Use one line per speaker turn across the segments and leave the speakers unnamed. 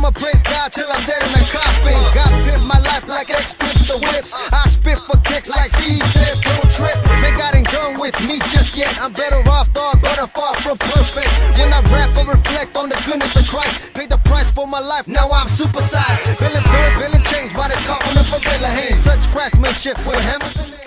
I'ma praise God till I'm dead in a coffin. God pimp my life like X pimped the whips. I spit for kicks like C said, don't trip. Man, God ain't done with me just yet. I'm better off, dog, but I'm far from perfect. When I rap, I reflect on the goodness of Christ. Paid the price for my life, now I'm supersized. Feeling good, feeling changed by the compliment from Villa Haynes. Such craftsmanship with hammers and nails.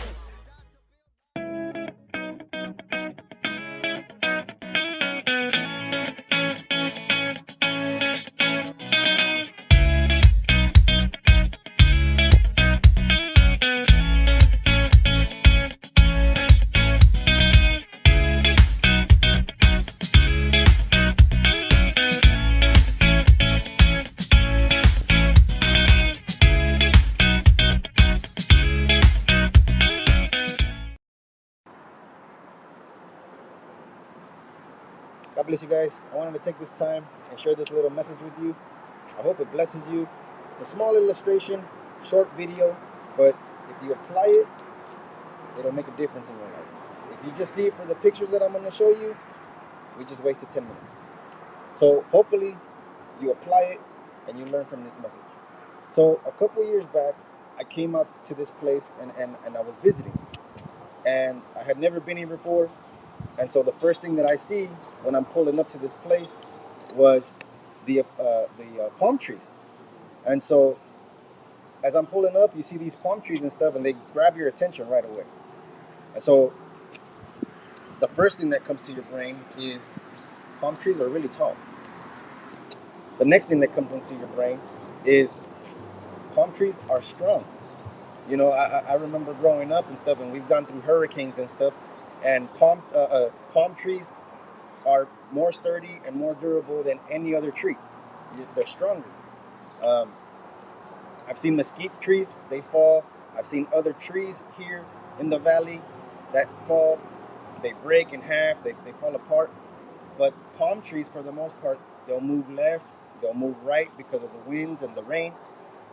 God bless you guys. I wanted to take this time and share this little message with you. I hope it blesses you. It's a small illustration, short video, but if you apply it, it'll make a difference in your life. If you just see it for the pictures that I'm going to show you, we just wasted 10 minutes. So hopefully you apply it and you learn from this message. So a couple years back, I came up to this place and I was visiting. And I had never been here before. And so the first thing that I see when I'm pulling up to this place was the palm trees. And so as I'm pulling up, you see these palm trees and stuff, and they grab your attention right away. And so the first thing that comes to your brain is palm trees are really tall. The next thing that comes into your brain is palm trees are strong. You know, I remember growing up and stuff, and we've gone through hurricanes and stuff, and palm trees are more sturdy and more durable than any other tree. They're stronger. I've seen mesquite trees, they fall. I've seen other trees here in the valley that fall. They break in half, they fall apart. But palm trees, for the most part, they'll move left, they'll move right because of the winds and the rain.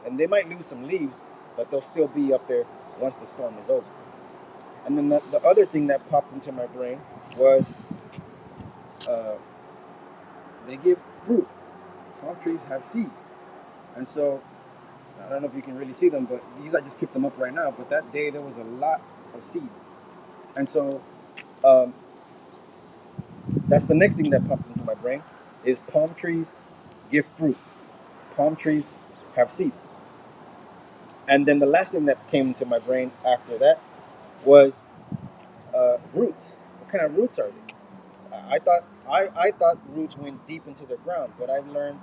And they might lose some leaves, but they'll still be up there once the storm is over. And then the other thing that popped into my brain was they give fruit. Palm trees have seeds. And so, I don't know if you can really see them, but these I just picked them up right now. But that day there was a lot of seeds. And so, that's the next thing that popped into my brain is palm trees give fruit. Palm trees have seeds. And then the last thing that came into my brain after that was roots. What kind of roots are they? I thought roots went deep into the ground, but I've learned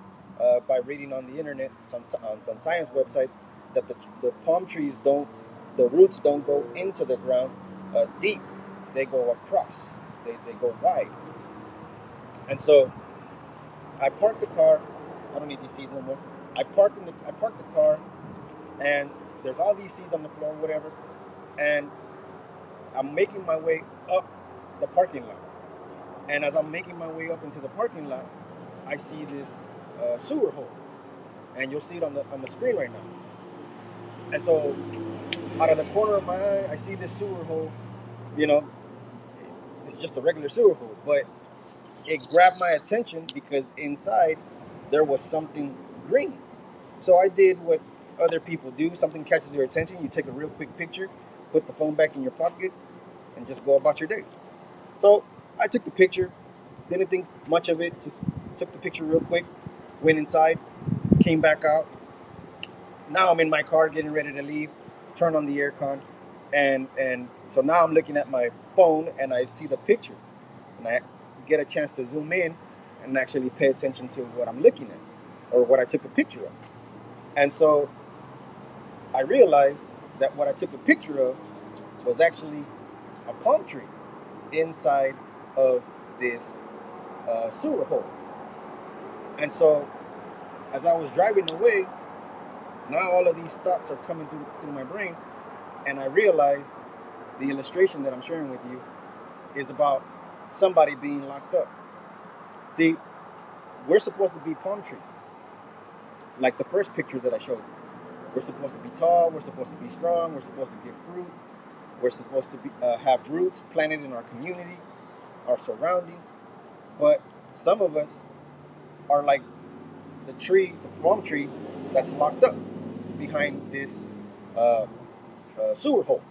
by reading on the internet, on some science websites, that the palm trees the roots don't go into the ground deep. They go across. They go wide. And so I parked the car. I don't need these seeds no more. I parked the car, and there's all these seeds on the floor, whatever. And I'm making my way up the parking lot. And as I'm making my way up into the parking lot, I see this sewer hole, and you'll see it on the screen right now. And so, out of the corner of my eye, I see this sewer hole. You know, it's just a regular sewer hole, but it grabbed my attention because inside there was something green. So I did what other people do. Something catches your attention, you take a real quick picture, put the phone back in your pocket, and just go about your day. So I took the picture, didn't think much of it, just took the picture real quick, went inside, came back out. Now I'm in my car getting ready to leave, turn on the aircon, and so now I'm looking at my phone and I see the picture. And I get a chance to zoom in and actually pay attention to what I'm looking at or what I took a picture of. And so I realized that what I took a picture of was actually a palm tree inside of this sewer hole. And so as I was driving away, now all of these thoughts are coming through my brain, and I realized the illustration that I'm sharing with you is about somebody being locked up. See, we're supposed to be palm trees, like the first picture that I showed you. We're supposed to be tall, we're supposed to be strong, we're supposed to give fruit, we're supposed to be have roots planted in our community, our surroundings. But some of us are like the palm tree that's locked up behind this uh, sewer hole.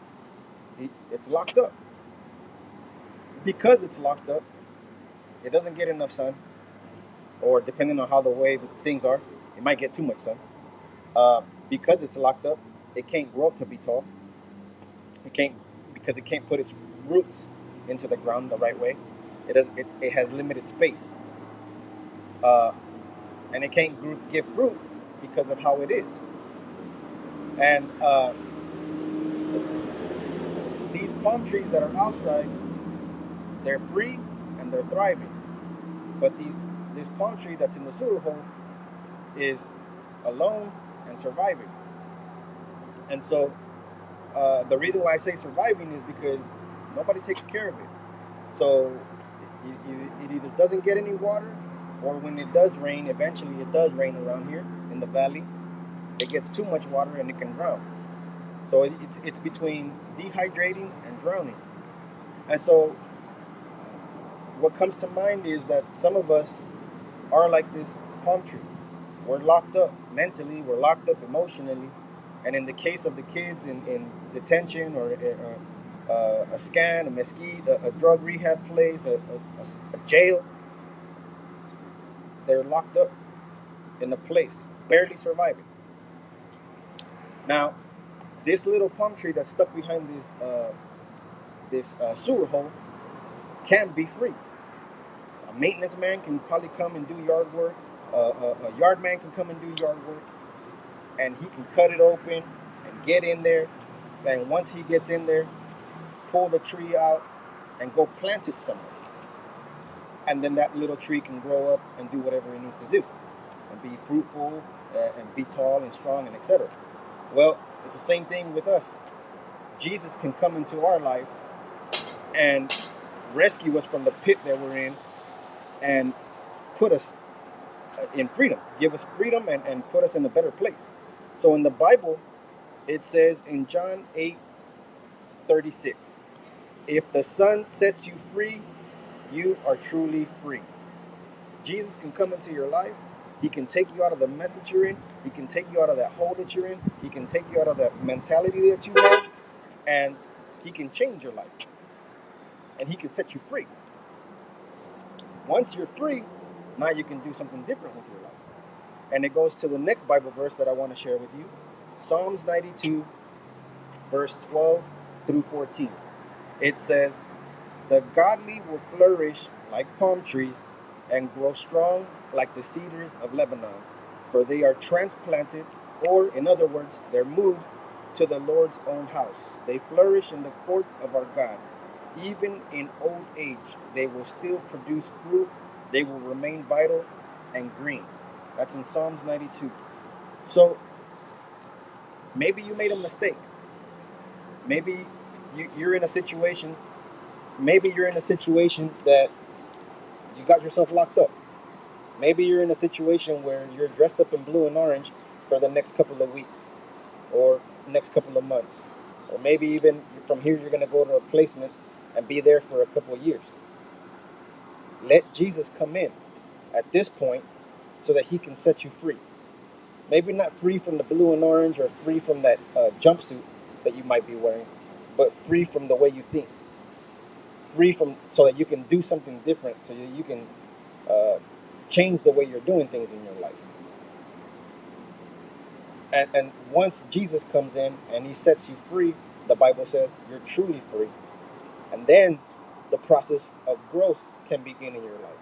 It's locked up. Because it's locked up, it doesn't get enough sun, or depending on how the way things are, it might get too much sun. Because it's locked up, it can't grow up to be tall. It can't because it can't put its roots into the ground the right way. It has limited space, uh, and it can't give fruit because of how it is. And these palm trees that are outside, they're free and they're thriving. But this palm tree that's in the sewer hole is alone and surviving. And so the reason why I say surviving is because nobody takes care of it. So it either doesn't get any water, or when it does rain, eventually it does rain around here in the valley, it gets too much water and it can drown. So it's between dehydrating and drowning. And so what comes to mind is that some of us are like this palm tree. We're locked up mentally, we're locked up emotionally, and in the case of the kids in detention or a scan, a mesquite, a drug rehab place, a jail, they're locked up in a place, barely surviving. Now, this little palm tree that's stuck behind this sewer hole can be free. A maintenance man can probably come and do yard work. A yard man can come and do yard work, and he can cut it open and get in there. And once he gets in there, pull the tree out and go plant it somewhere. And then that little tree can grow up and do whatever it needs to do and be fruitful and be tall and strong and etc. Well, it's the same thing with us. Jesus can come into our life and rescue us from the pit that we're in and put us in freedom, give us freedom and put us in a better place. So in the Bible, it says in John 8:36, if the Son sets you free, you are truly free. Jesus can come into your life. He can take you out of the mess that you're in. He can take you out of that hole that you're in. He can take you out of that mentality that you have. And he can change your life. And he can set you free. Once you're free, now you can do something different with your life. And it goes to the next Bible verse that I want to share with you. Psalms 92, verse 12 through 14. It says, the godly will flourish like palm trees and grow strong like the cedars of Lebanon, for they are transplanted, or in other words, they're moved to the Lord's own house. They flourish in the courts of our God. Even in old age, they will still produce fruit. They will remain vital and green. That's in Psalms 92. So maybe you made a mistake. Maybe you're in a situation. Maybe you're in a situation that you got yourself locked up. Maybe you're in a situation where you're dressed up in blue and orange for the next couple of weeks or next couple of months. Or maybe even from here you're going to go to a placement and be there for a couple of years. Let Jesus come in at this point so that he can set you free. Maybe not free from the blue and orange or free from that jumpsuit that you might be wearing, but free from the way you think. Free from so that you can do something different, so that you can change the way you're doing things in your life. And once Jesus comes in and he sets you free, the Bible says you're truly free. And then the process of growth can begin in your life.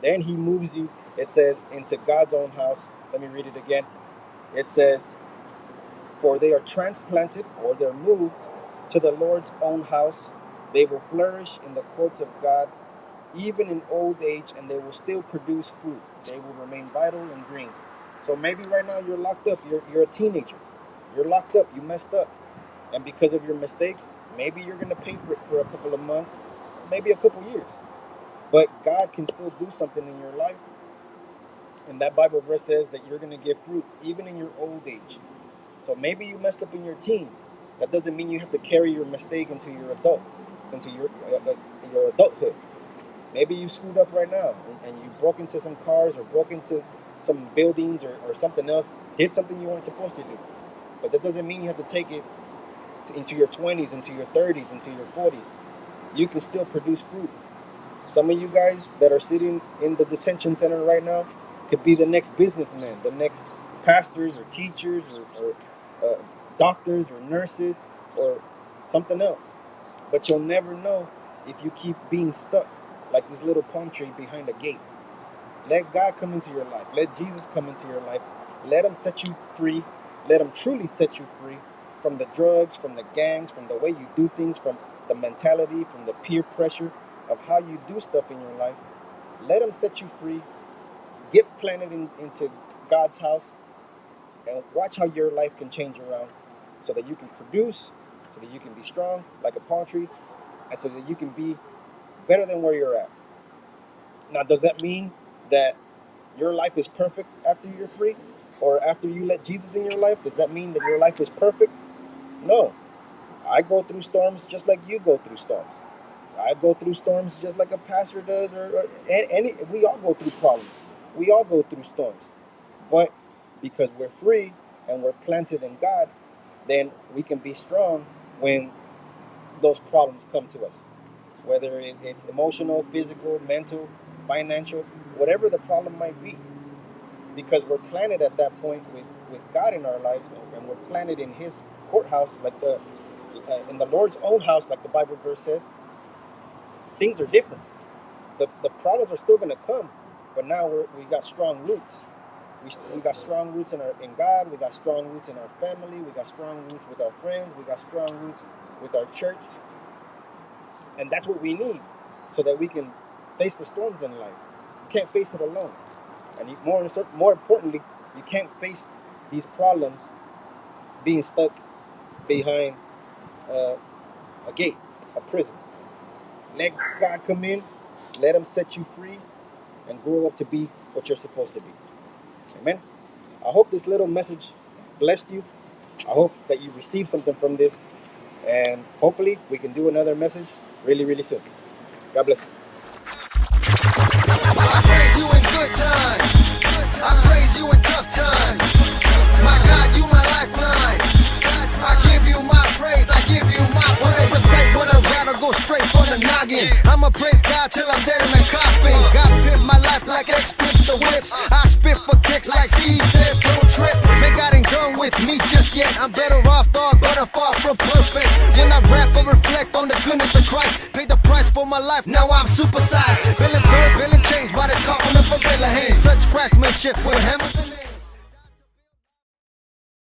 Then he moves you, it says, into God's own house. Let me read it again. It says, for they are transplanted, or they're moved to the Lord's own house. They will flourish in the courts of God, even in old age, and they will still produce fruit. They will remain vital and green. So maybe right now you're locked up. You're a teenager. You're locked up. You messed up. And because of your mistakes, maybe you're going to pay for it for a couple of months, maybe a couple years. But God can still do something in your life. And that Bible verse says that you're going to give fruit even in your old age. So maybe you messed up in your teens. That doesn't mean you have to carry your mistake into your adulthood. Maybe you screwed up right now and you broke into some cars or broke into some buildings or something else, did something you weren't supposed to do. But that doesn't mean you have to take it into your 20s, into your 30s, into your 40s. You can still produce fruit. Some of you guys that are sitting in the detention center right now could be the next businessmen, the next pastors or teachers or doctors or nurses or something else. But you'll never know if you keep being stuck like this little palm tree behind a gate. Let God come into your life. Let Jesus come into your life. Let him set you free. Let him truly set you free from the drugs, from the gangs, from the way you do things, from the mentality, from the peer pressure of how you do stuff in your life. Let him set you free. Get planted into God's house and watch how your life can change around so that you can produce, so that you can be strong like a palm tree, and so that you can be better than where you're at. Now, does that mean that your life is perfect after you're free? Or after you let Jesus in your life? Does that mean that your life is perfect? No. I go through storms just like you go through storms. I go through storms just like a pastor does, or any. We all go through problems. We all go through storms. But because we're free and we're planted in God, then we can be strong when those problems come to us. Whether it's emotional, physical, mental, financial, whatever the problem might be. Because we're planted at that point with God in our lives, and we're planted in his courthouse, like in the Lord's own house, like the Bible verse says. Things are different. The problems are still going to come, but now we got strong roots. We got strong roots in God. We got strong roots in our family. We got strong roots with our friends. We got strong roots with our church. And that's what we need so that we can face the storms in life. You can't face it alone. And more importantly, you can't face these problems being stuck behind a gate, a prison. Let God come in, let him set you free, and grow up to be what you're supposed to be. Amen. I hope this little message blessed you. I hope that you received something from this, and hopefully we can do another message really, really soon. God bless you.
I praise you in good times. I praise you in tough times. My God, you my lifeline. I give you my praise. I give you my praise. Recite when I rattle, go straight for the noggin. I'ma praise God till I'm dead in the coffin. God pimp my life like X pips the whips. I spit for kicks like C said, don't trip. Man, God ain't done with me just yet. I'm better off, dog, but I'm far from perfect. When I rap, I reflect on the goodness of Christ. Paid the price for my life, now I'm super size. Feeling good, feeling changed by the compliment for Villa Haynes. Such craftsmanship with hammers and nails.